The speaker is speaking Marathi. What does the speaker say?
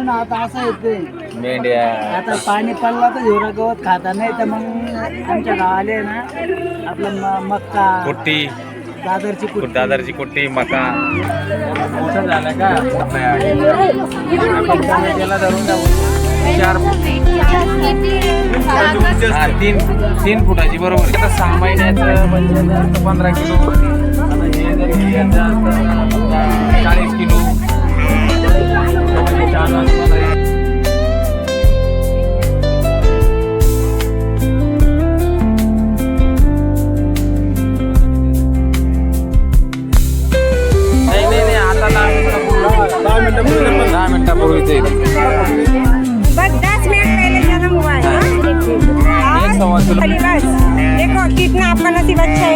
ना आता असं येते मेंढ्या आता पाणी पडला तर झुरा गवत खाता नाही तर मग आमच्या गावाले आहे ना आपलं मक्का कुट्टी दादरची कुट्टी दादरची कुट्टी मका असं झालं का त्याला धरून जाऊ 3 फुटाची बरोबर आता 6 महिन्याचं म्हणजे 15 किलो आता हे जर घ्यायचं असतं 40 किलो नाही आता 10 मिनिटापूर्वीच आहे बस 10 मिनट पहले ज़्यादा हुआ है एक सवा किलो बस देखो कितना आपका नसीब अच्छा है